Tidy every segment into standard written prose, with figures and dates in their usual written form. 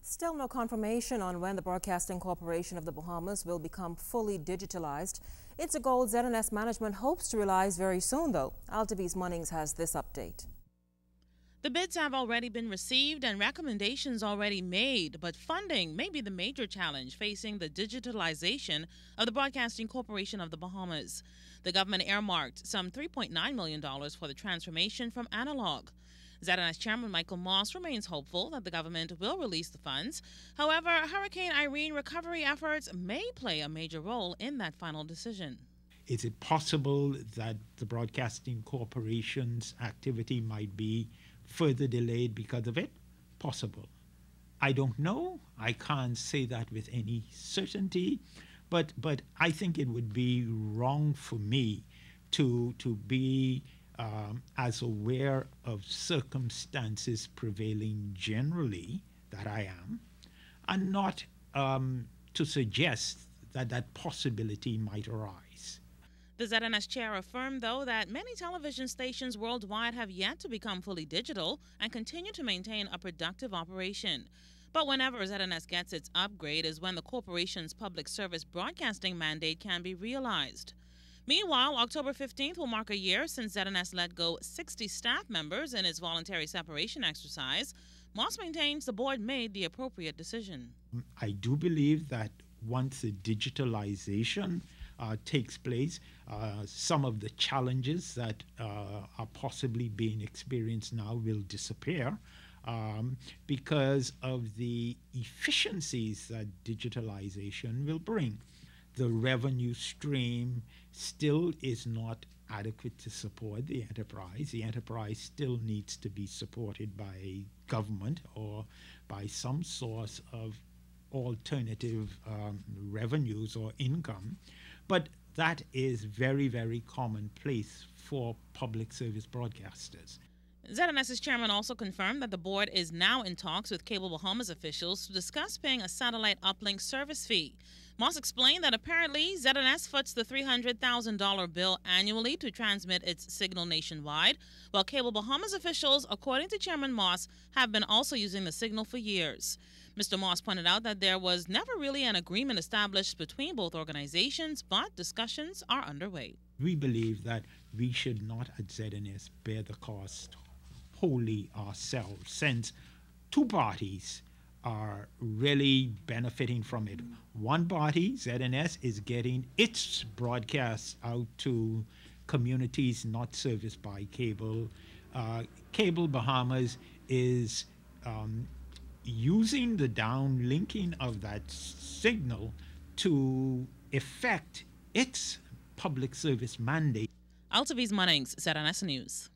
Still no confirmation on when the Broadcasting Corporation of the Bahamas will become fully digitalized. It's a goal ZNS management hopes to realize very soon, though. Altavi's Munnings has this update. The bids have already been received and recommendations already made, but funding may be the major challenge facing the digitalization of the Broadcasting Corporation of the Bahamas. The government earmarked some $3.9 million for the transformation from analog. ZNS Chairman Michael Moss remains hopeful that the government will release the funds. However, Hurricane Irene recovery efforts may play a major role in that final decision. Is it possible that the Broadcasting Corporation's activity might be further delayed because of it? Possible. I don't know. I can't say that with any certainty, but I think it would be wrong for me to be as aware of circumstances prevailing generally that I am, and not to suggest that that possibility might arise. The ZNS chair affirmed, though, that many television stations worldwide have yet to become fully digital and continue to maintain a productive operation. But whenever ZNS gets its upgrade is when the corporation's public service broadcasting mandate can be realized. Meanwhile, October 15th will mark a year since ZNS let go 60 staff members in its voluntary separation exercise. Moss maintains the board made the appropriate decision. I do believe that once the digitalization takes place, some of the challenges that are possibly being experienced now will disappear because of the efficiencies that digitalization will bring. The revenue stream still is not adequate to support the enterprise. The enterprise still needs to be supported by government or by some source of alternative revenues or income. But that is very, very commonplace for public service broadcasters. ZNS's chairman also confirmed that the board is now in talks with Cable Bahamas officials to discuss paying a satellite uplink service fee. Moss explained that apparently ZNS foots the $300,000 bill annually to transmit its signal nationwide, while Cable Bahamas officials, according to Chairman Moss, have been also using the signal for years. Mr. Moss pointed out that there was never really an agreement established between both organizations, but discussions are underway. We believe that we should not at ZNS bear the cost wholly ourselves, since two parties are really benefiting from it. One party, ZNS, is getting its broadcasts out to communities not serviced by cable. Cable Bahamas is using the downlinking of that signal to effect its public service mandate. Altavi's Munnings, ZNS News.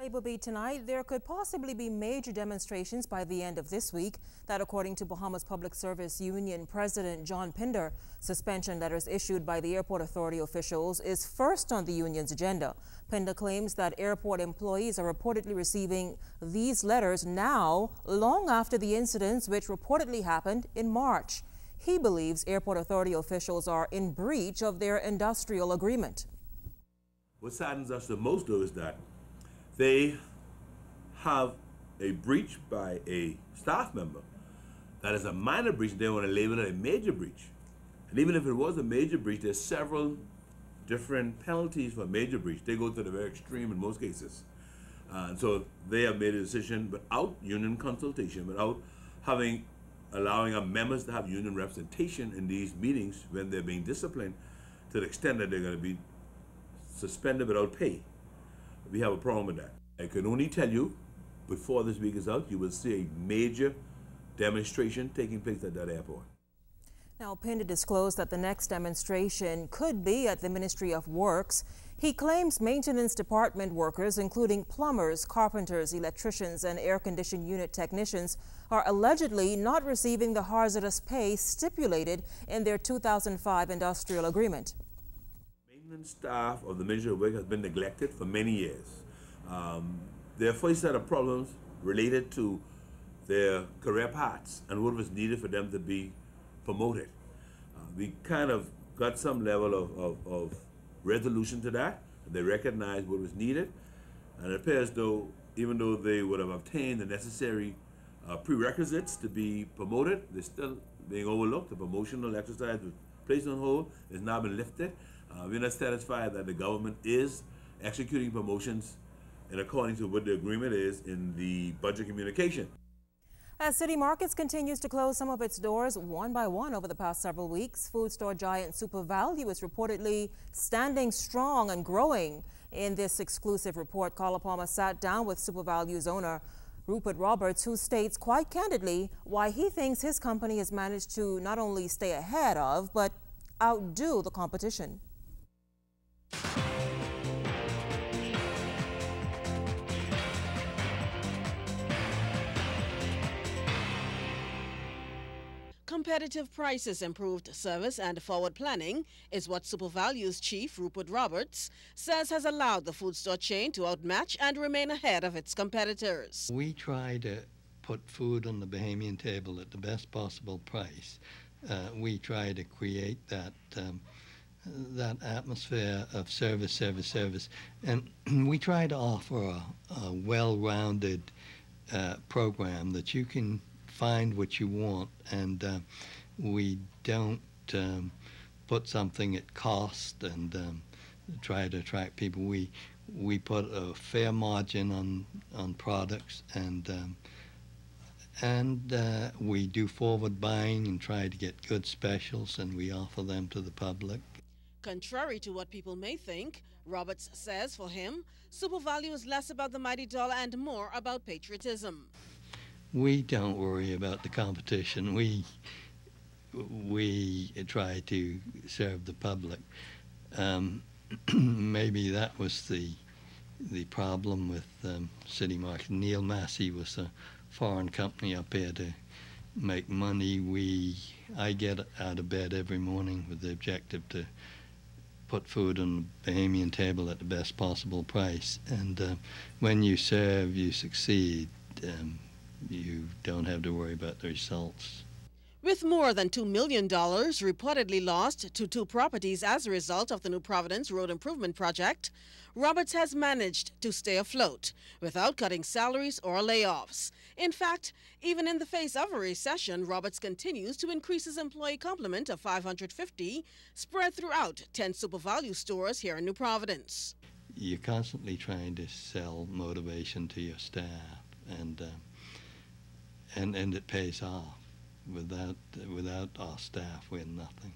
Labor Day tonight, there could possibly be major demonstrations by the end of this week. That, according to Bahamas Public Service Union President John Pinder. Suspension letters issued by the Airport Authority officials is first on the union's agenda. Pinder claims that airport employees are reportedly receiving these letters now, long after the incidents which reportedly happened in March. He believes Airport Authority officials are in breach of their industrial agreement. What saddens us the most, though, is that they have a breach by a staff member that is a minor breach. They want to label it a major breach. And even if it was a major breach, there's several different penalties for a major breach. They go to the very extreme in most cases. And so they have made a decision without union consultation, without allowing our members to have union representation in these meetings when they're being disciplined, to the extent that they're going to be suspended without pay. We have a problem with that. I can only tell you, before this week is out, you will see a major demonstration taking place at that airport. Now, Pinder disclosed that the next demonstration could be at the Ministry of Works. He claims maintenance department workers, including plumbers, carpenters, electricians, and air conditioning unit technicians, are allegedly not receiving the hazardous pay stipulated in their 2005 industrial agreement. Maintenance staff of the Ministry of Work has been neglected for many years. There are first set of problems related to their career paths and what was needed for them to be promoted. We kind of got some level of resolution to that. They recognized what was needed, and it appears though, even though they would have obtained the necessary prerequisites to be promoted. They're still being overlooked. The promotional exercise was placed on hold. It's now been lifted. We're not satisfied that the government is executing promotions and according to what the agreement is in the budget communication. As City Markets continues to close some of its doors one by one over the past several weeks, food store giant Super Value is reportedly standing strong and growing. In this exclusive report, Carla Palmer sat down with Super Value's owner, Rupert Roberts, who states quite candidly why he thinks his company has managed to not only stay ahead of, but outdo the competition. Competitive prices, improved service, and forward planning is what Super Value's chief, Rupert Roberts, says has allowed the food store chain to outmatch and remain ahead of its competitors. We try to put food on the Bahamian table at the best possible price. We try to create that atmosphere of service, and we try to offer a well-rounded program that you can find what you want, and we don't put something at cost and try to attract people. We put a fair margin on products, and we do forward buying and try to get good specials, and we offer them to the public. Contrary to what people may think, Roberts says for him, Super Value is less about the mighty dollar and more about patriotism. We don't worry about the competition. We try to serve the public. Maybe that was the problem with City Market. Neil Massey was a foreign company up here to make money. I get out of bed every morning with the objective to put food on the Bahamian table at the best possible price. And when you serve, you succeed. You don't have to worry about the results. With more than $2 million reportedly lost to 2 properties as a result of the New Providence Road Improvement Project, Roberts has managed to stay afloat without cutting salaries or layoffs. In fact, even in the face of a recession, Roberts continues to increase his employee complement of 550, spread throughout 10 Super Value stores here in New Providence. You're constantly trying to sell motivation to your staff, and it pays off. Without our staff, we're nothing.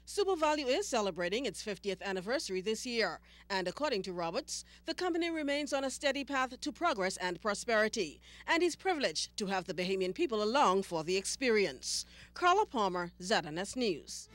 Super Value is celebrating its 50th anniversary this year, and according to Roberts, the company remains on a steady path to progress and prosperity, and he's privileged to have the Bahamian people along for the experience. Carla Palmer, ZNS News.